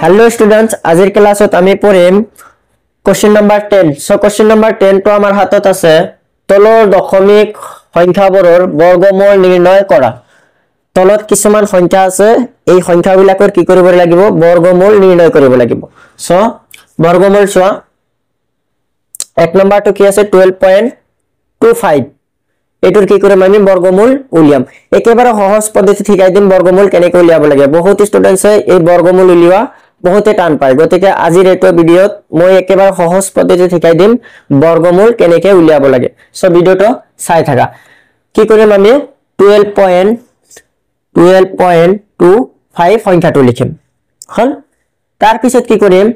hello students आजिर क्लासत आमी पढ़िम question number 10 so question number 10 तो आमार हातत आछे तলৰ দশমিক সংখ্যাবোৰৰ বৰ্গমূল নিৰ্ণয় কৰা তলত কিছুমান সংখ্যা আছে এই সংখ্যাবিলাকৰ কি কৰিব লাগিব বৰ্গমূল নিৰ্ণয় কৰিব লাগিব সো বৰ্গমূল চোৱা এক নম্বৰটো কি আছে 12.25 এটোৰ কি কৰিম আমি বৰ্গমূল উলিয়াম একেবাৰে সহজ পদ্ধতি শিকাই দিম বৰ্গমূল কেনেকৈ উলিয়াব লাগে বহুত স্টুডেন্টছে এই বৰ্গমূল উলিওৱা বহুতে টান পায় গতিকে আজিৰ এটো ভিডিওত মই একেবাৰে সহজ পদ্ধতি শিকাই দিম বৰ্গমূল কেনেকৈ উলিয়াব লাগে সো ভিডিওটো চাই থাকা কি কৰিম আমি 12.25 সংখ্যাটো লিখিম হল তাৰ পিছত কি কৰিম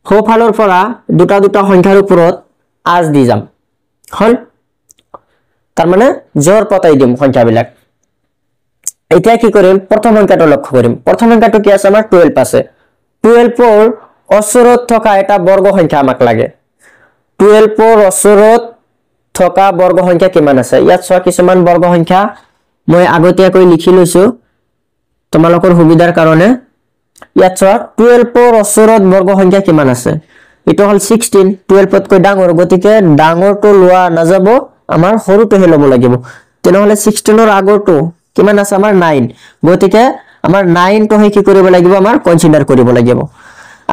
সোঁফালৰ পৰা দুটা দুটা সংখ্যাৰ ওপৰত আজ দি যাম হল তাৰ মানে জোৰ পতাই দিম সংখ্যাবিলাক এটা কি কৰিম প্ৰথম সংখ্যাটো লক্ষ্য কৰিম প্ৰথম সংখ্যাটো কি আছে আমাৰ 12 আছে 12 ৰ অচৰত থকা এটা বৰ্গ সংখ্যা আমাক লাগে 12 ৰ অচৰত থকা বৰ্গ সংখ্যা কিমান আছে ইয়াত চোৱা কিছুমান বৰ্গ সংখ্যা মই আগতীয়াকৈ লিখি লৈছো তোমালোকৰ সুবিধাৰ কাৰণে ইয়াত চোৱা 12 ৰ অচৰত বৰ্গ সংখ্যা কিমান আছে এটা হল 16 12 তকৈ ডাঙৰ গতিকে ডাঙৰটো লোৱা নাযাব আমাৰ সৰুটোহে লব লাগিব তেনেহলে 16 ৰ আগৰটো কিমান আছে আমাৰ 9 গতিকে আমাৰ 9 টো কি কৰিব লাগিব আমাৰ কনসিডাৰ কৰিব লাগিব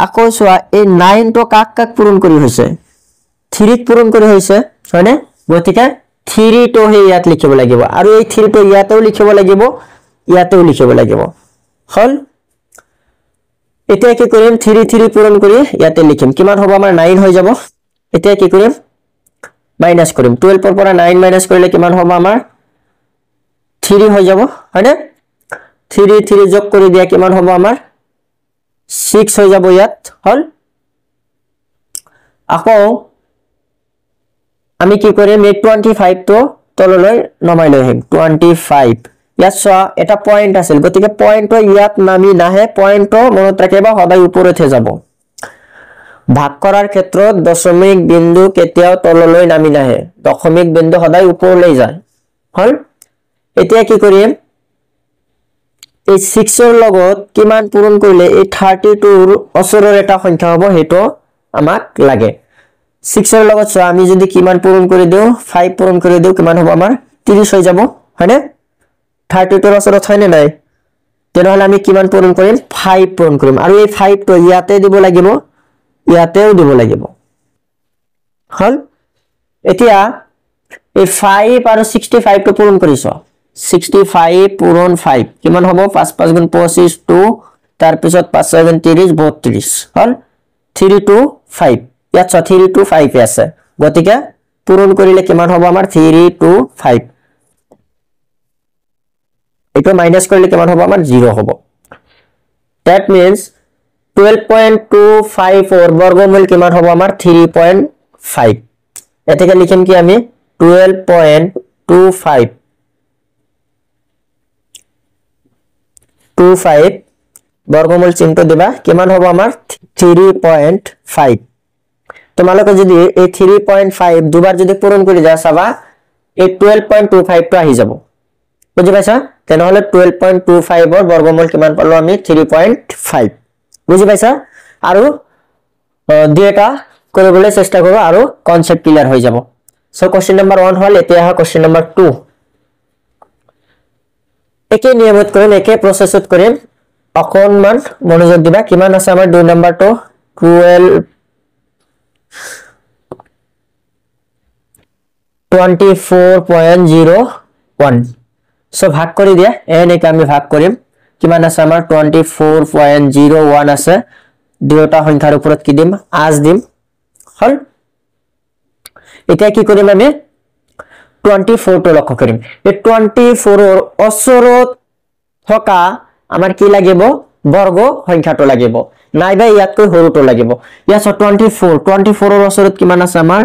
আকৌ চোৱা এই 9 টো কাক কাক পূৰণ কৰি হৈছে 3 ক পূৰণ কৰি হৈছে হয়নে গতিকে 3 টো হে ইয়াত লিখিব লাগিব আৰু এই 3 টো ইয়াতেও লিখিব লাগিব ইয়াতেও লিখিব লাগিব হল এতিয়া কি কৰিম 3 3 পূৰণ কৰি ইয়াতে লিখিম কিমান হ'ব আমাৰ 9 হৈ যাব এতিয়া কি কৰিম মাইনাস কৰিম 12 ৰ পৰা 9 মাইনাস কৰিলে কিমান হ'ব আমাৰ 3 হৈ যাব হয়নে 3 3 যোগ কৰি দিয়া কিমান হ'ব আমাৰ 6 হৈ যাব ইয়াত হল আকৌ আমি কি কৰিম এই 25 টো তললৈ নমাই লৈ আহিম 25 ইয়াত চোৱা এটা পয়েন্ট আছিল গতিকে পয়েন্টটো ইয়াত নামি নাহে পয়েন্টটো মনত ৰাখিবা সদায় ওপৰতে যাব ভাগ কৰাৰ ক্ষেত্ৰত দশমিক বিন্দু কেতিয়াও তললৈ নামি নাহে দশমিক বিন্দু সদায় ওপৰলৈ যায় হল এতিয়া কি কৰিম এই 6 ৰ লগত কিমান পূৰণ কৰিলে এই 32 ৰ অচৰৰ এটা সংখ্যা হ'ব হেটো আমাক লাগে 6 ৰ লগত চোৱা আমি যদি কিমান পূৰণ কৰি দিও 5 পূৰণ কৰি দিও কিমান হ'ব আমাৰ 30 হৈ যাব হয়নে 32 ৰ অচৰত হয় নে নাই তেনেহলে আমি কিমান পূৰণ কৰিম 5 পূৰণ কৰিম আৰু এই 5 টো ইয়াতে দিব লাগিব ইয়াতেও দিব লাগিব হল এতিয়া এই 5 আৰু 65 টো পূৰণ কৰিছো 65 পূৰণ 5 কিমান হ'ব 5 5 গুণ 25 2 তাৰ পিছত 5 7 30 32 হল 3 2 5 ইয়াত 3 2 5 আছে গতিকে পূৰণ কৰিলে কিমান হ'ব আমাৰ 3 2 5 এটা মাইনাস কৰিলে কিমান হ'ব আমাৰ 0 হ'ব that means 12.254 বৰ্গমূল কিমান হ'ব আমাৰ 3.5 এটাকে লিখিম কি আমি 12.25 বৰ্গমূল চিহ্ন দিবা কিমান হ'ব আমাৰ 3.5 তোমালোকে যদি এই 3.5 দুবাৰ যদি পূৰণ কৰি যা চাবা এই 12.25 টো আহি যাব বুজি পাইছা তেনেহলে 12.25 ৰ বৰ্গমূল কিমান পালো আমি 3.5 বুজি পাইছা আৰু দুটা কৰিবলৈ চেষ্টা কৰক আৰু কনসেপ্ট ক্লিয়াৰ হৈ যাব সো কোশ্চেন নাম্বাৰ 1 হল এতিয়া হা কোশ্চেন নাম্বাৰ 2 একে নিয়মত কৰিম একে প্ৰসেছত কৰিম অকনমান মনোযোগ দিবা কিমান আছে আমাৰ 2 নম্বৰটো 24.01 সো ভাগ কৰি দিয়া এনেকৈ আমি ভাগ কৰিম কিমান আছে আমাৰ 24.01 আছে দুটা সংখ্যাৰ ওপৰত কি দিম আজ দিম হল এতিয়া কি কৰিম আমি 24 টো লক্ষ্য কৰিম এই 24 ৰ অচৰত থকা আমাৰ কি লাগিব বৰ্গ সংখ্যাটো লাগিব নাইবা ইয়াতকৈ সৰুটো লাগিব ইয়াত 24 ৰ অচৰত কিমান আছে আমাৰ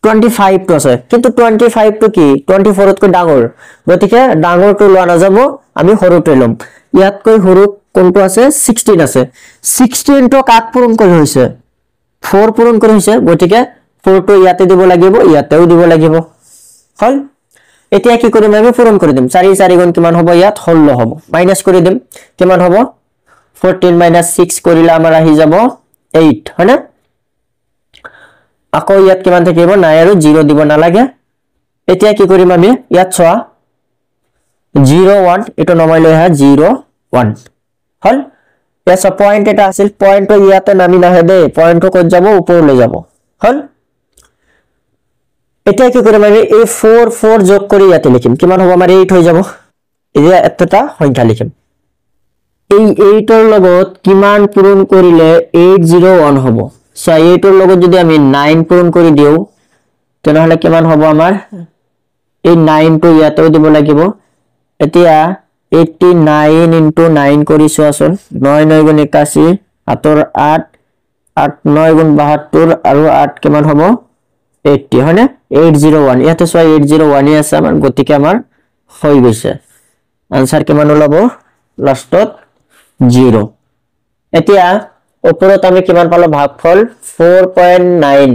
25 টো আছে কিন্তু 25 টো কি 24 তকৈ ডাঙৰ গতিকে ডাঙৰটো লোৱা নাযাব আমি সৰুটো লম ইয়াতকৈ সৰু কোনটো আছে 16 আছে 16 টো কাক পূৰণ কৰি হৈছে 4 পূৰণ কৰি হৈছে গতিকে 4 টো ইয়াতে দিব লাগিব ইয়াতেও দিব লাগিব হল এতিয়া কি কৰিম আমি পূৰণ কৰি দিম 4 4 গুণ কিমান হ'ব ইয়াত 16 হ'ব মাইনাস কৰি দিম কিমান হ'ব 14 minus 6 কৰিলে আমাৰ আহি যাব 8 হয়নে আকৌ ইয়াত কিমান থাকিব 9 আৰু 0 দিব নালাগে এতিয়া কি কৰিম আমি ইয়াত চোৱা 0 1 এটো নমাই লৈ আহা 0 1 হল ইয়াত পয়েন্ট এটা আছিল পয়েন্টটো ইয়াতে নামি নাহে দে পয়েন্টটো কত যাব ওপৰলৈ যাব হল এতিয়া কি কৰিম আমি এই 4 4 যোগ কৰি ইয়াতে লিখিম কিমান হ'ব আমাৰ 8 হৈ যাব এতিয়া এতটা সংখ্যা লিখিম এই 8 এর লগত কিমান পূরণ করিলে 801 হ'ব সো 8 এর লগত যদি আমি 9 পূরণ কৰি দিও তেনেহলে কিমান হ'ব আমাৰ এই 9 টো ইয়াতেও দিব লাগিব এতিয়া 89 into 9 কৰিছো আসন 9 9 গুণ 81 আতৰ 8 8 9 গুণ 72 আৰু 8 কিমান হ'ব 80 হয়নে 801 ইয়াতে সো 801 আছে আমাৰ গতিকে আমাৰ হৈ গৈছে आंसर কিমান ওলাব লাষ্টত 0 এতিয়া ওপৰত আমি কিমান পালো ভাগফল 4.9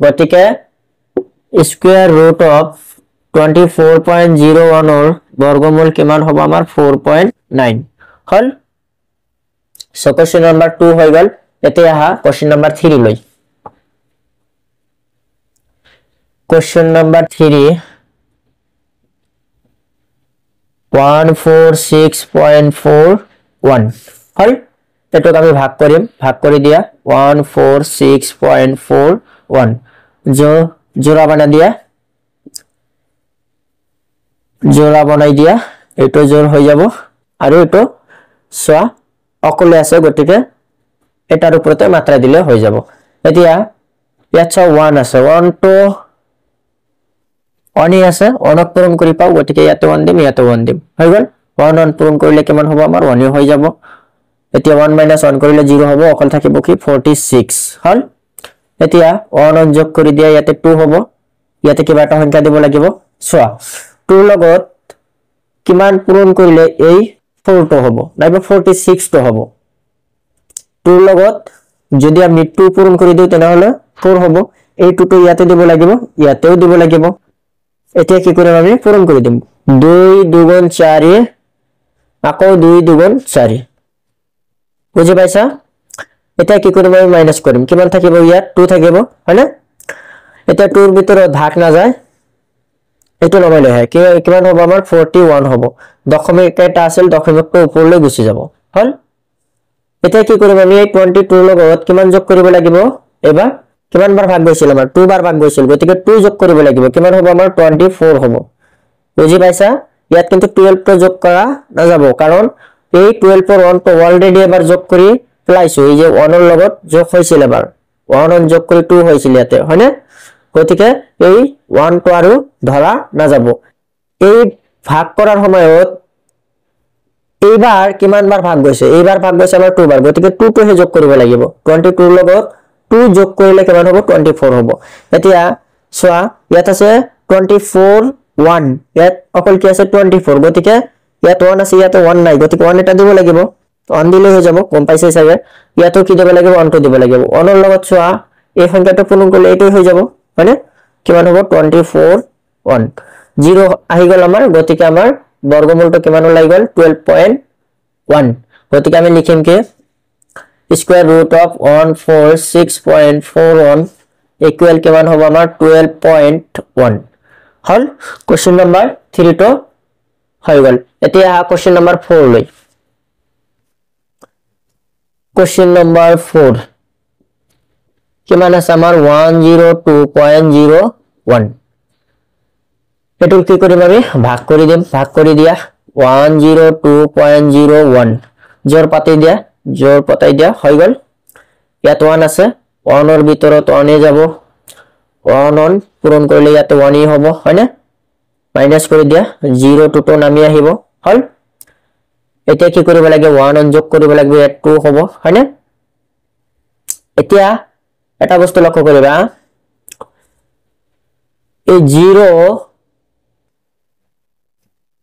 গতিকে স্কয়ার রুট অফ 24.01 এর বর্গমূল কিমান হবে আমার 4.9 হল সো কোশ্চেন নাম্বার 2 হৈ গল এতিয়া আহা কোশ্চেন নাম্বার 3 লৈ কোশ্চেন নাম্বার 3 146.41 হল এটো আমি ভাগ কৰিম ভাগ কৰি দিয়া 146.41 জোড়া বনাই দিয়া এটো জোড় হৈ যাব আৰু এটো সোয়া অকলে আছে গটিকে এটাৰ ওপৰতে মাত্ৰা দিলে হৈ যাব এতিয়া ইয়াত 1 আছে 1 to 1 আছে 1 পূৰণ কৰি পাও গটিকে ইয়াতে 1 দিম ইয়াতে 1 দিম হৈ গল 1 1 পূৰণ কৰিলে কিমান হ'ব আমাৰ 1 হৈ যাব এতিয়া 1 - 1 কৰিলে 0 হ'ব অকল থাকিব কি 46 হল এতিয়া 1 যোগ কৰি দিয়া ইয়াতে 2 হ'ব ইয়াতে কিবা এটা সংখ্যা দিব লাগিব সোয়া 2 লগত কিমান পূৰণ কৰিলে এই 4 টো হ'ব নাইবা 46 টো হ'ব 2 লগত যদি আমি 2 পূৰণ কৰি দিও তেনেহলে 4 হ'ব এই 2 টো ইয়াতে দিব লাগিব ইয়াতেও দিব লাগিব এতিয়া কি কৰিম আমি পূৰণ কৰি দিম 2 2 গুণ 4 আকৌ 2 2 গুণ 4 বুজি পাইছা এতিয়া কি কৰিম আমি মাইনাস কৰিম কিমান থাকিব ইয়াত 2 থাকিব হয়নে এতিয়া 2 ৰ ভিতৰত ভাগ না যায় এটো নমাই লৈ হয় কিমান হ'ব আমাৰ 41 হ'ব দশমিক এটা আছিল দশমিকটো ওপৰলৈ গুচি যাব হল এতিয়া কি কৰিম আমি এই 22 লগত কিমান যোগ কৰিব লাগিব এবাৰ কিমান বাৰ ভাগ গৈছিল আমাৰ 2 বাৰ ভাগ গৈছিল গতিকে 2 যোগ কৰিব লাগিব কিমান হ'ব আমাৰ 24 হ'ব বুজি পাইছা ইয়াত কিন্তু 12 টো যোগ কৰা না যাব কাৰণ এই 12 ৰ 1 টো অলৰেডি এবাৰ যোগ কৰি প্লাইছো এই যে 1 ৰ লগত যোগ হৈছিল এবাৰ 1 যোগ কৰি 2 হৈছিল ইয়াতে হয়নে গতিকে এই 1 টো আৰু ধৰা না যাব এই ভাগ কৰাৰ সময়ত এইবাৰ কিমান বাৰ ভাগ গৈছে এইবাৰ ভাগ গৈছে আমাৰ 2 বাৰ গতিকে 2 টো হে যোগ কৰিব লাগিব 22 ৰ লগত 2 যোগ কৰিলে কিমান হ'ব 24 হ'ব এতিয়া সোয়া ইয়াত আছে 24 1 ইয়াত অকল কি আছে 24 গতিকে ইয়াত 1 আছে ইয়াত 1 নাই গতিকে 1 এটা দিব লাগিব 1 দিলে হৈ যাব কম পাইছে চাগে ইয়াতো কি দিব লাগিব 1 টো দিব লাগিব 1 ৰ লগত সোয়া এই সংখ্যাটো পূৰণ কৰিলে এইটো হৈ যাব মানে কিমান হ'ব 24 1 0 আহি গল আমাৰ গতিকে আমাৰ বর্গমূলটো কিমান ওলাই গল 12.1 গতিকে আমি লিখিম কি স্কয়ার রুট অফ 146.41 ইকুয়াল কিমান হ'ব আমাৰ 12.1 হল কোশ্চেন নাম্বার 3 টো হৈ গল এতিয়া কোশ্চেন নাম্বার 4 লৈ কোশ্চেন নাম্বার 4 কিমান আছে আমাৰ 102.01 এটো কি কৰিম আমি ভাগ কৰি দিম ভাগ কৰি দিয়া 102.01 জোৰ পাতাই দিয়া হৈ গল ইয়াত 1 আছে 1 ৰ ভিতৰত 1 এ যাব 1 পূৰণ কৰিলে ইয়াতে 1 ই হ'ব হয়নে মাইনাস কৰি দিয়া 0 2 টো নামি আহিব হল এতিয়া কি কৰিব লাগে 1 যোগ কৰিব লাগিব ইয়াত 2 হ'ব হয়নে এতিয়া এটা বস্তু লক্ষ্য কৰিবা এই 0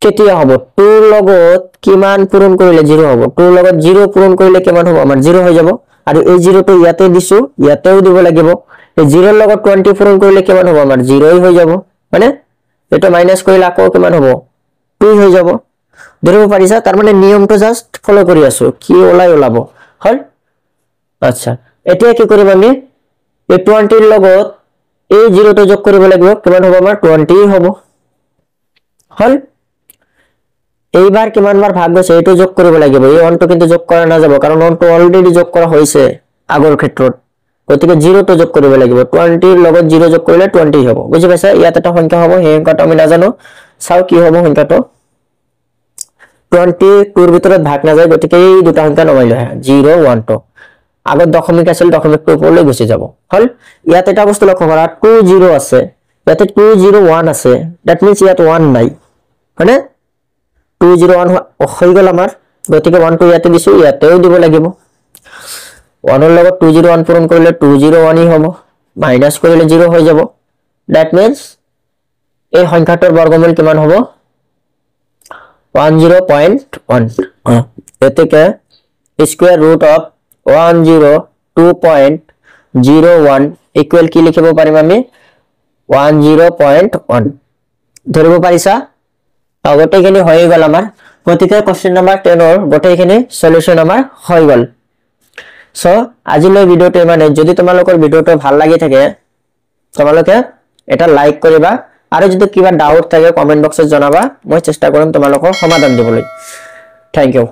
কেতিয়া হ'ব 2 লগত কিমান পূৰণ কৰিলে 0 হ'ব 2 লগত 0 পূৰণ কৰিলে কিমান হ'ব আমাৰ 0 হৈ যাব আৰু এই 0 টো ইয়াতে দিছো ইয়াতেও দিব লাগিব এই 0 ৰ লগত 20 পূৰণ কৰিলে কিমান হ'ব আমাৰ 0 ই হৈ যাব মানে এটা মাইনাস কৰিলে আকৌ কিমান হ'ব 2 হৈ যাব ধৰিব পাৰিছা তাৰ মানে নিয়মটো জাস্ট ফলো কৰি আছো কি ওলাব হল আচ্ছা এতিয়া কি কৰিম আমি এই 20 ৰ লগত এই 0 টো যোগ কৰিব লাগিব কিমান হ'ব আমাৰ 20 হ'ব হল এইবাৰ কিমান বাৰ ভাগ গৈছে এইটো যোগ কৰিব লাগিব এই 1 টো কিন্তু যোগ কৰা না যাব কাৰণ 1 টো অলৰেডি যোগ কৰা হৈছে আগৰ ক্ষেত্ৰত গতিকে 0 টো যোগ কৰিব লাগিব 20 ৰ লগত 0 যোগ কৰিলে 20 হ'ব বুজি পাইছা ইয়াত এটা সংখ্যা হ'ব সেই সংখ্যাটো আমি নাজানো চাও কি হ'ব সংখ্যাটো 20 টোৰ ভিতৰত ভাগ না যায় গতিকে এই দুটা সংখ্যা নমাইলো 0 1 টো আগত দশমিক আছিল দশমিকটো ওপৰলৈ গুচি যাব হল ইয়াত এটা বস্তু লক্ষ্য কৰা 20 আছে ইয়াতে 201 আছে দ্যাট মিন্স ইয়াত 1 নাই মানে 201 হৈ গল আমাৰ গতিকে 1 টো ইয়াতে দিছো ইয়াতেও দিব লাগিব 1 ৰ লগত 201 পূৰণ কৰিলে 201 ই হ'ব মাইনাস কৰিলে 0 হৈ যাব দ্যাট মিন্স এই সংখ্যাটোৰ বৰ্গমূল কিমান হ'ব 10.1 এতেকে স্কয়াৰ ৰুট অফ 102.01 ইকুয়াল কি লিখিব পাৰিম আমি 10.1 ধৰিব পাৰিছা আগতেখিনি হৈ গল আমাৰ গতিকে কোশ্চেন নম্বৰ 10 ৰ গোটেইখিনি সলিউশন আমাৰ হৈ গল সো আজিলৈ ভিডিওটো মানে যদি তোমালোকৰ ভিডিওটো ভাল লাগি থাকে তোমালোকে এটা লাইক কৰিবা আৰু যদি কিবা ডাউট থাকে কমেন্ট বক্সত জনাবা মই চেষ্টা কৰিম তোমালোকৰ সমাধান দিবলৈ থ্যাংক ইউ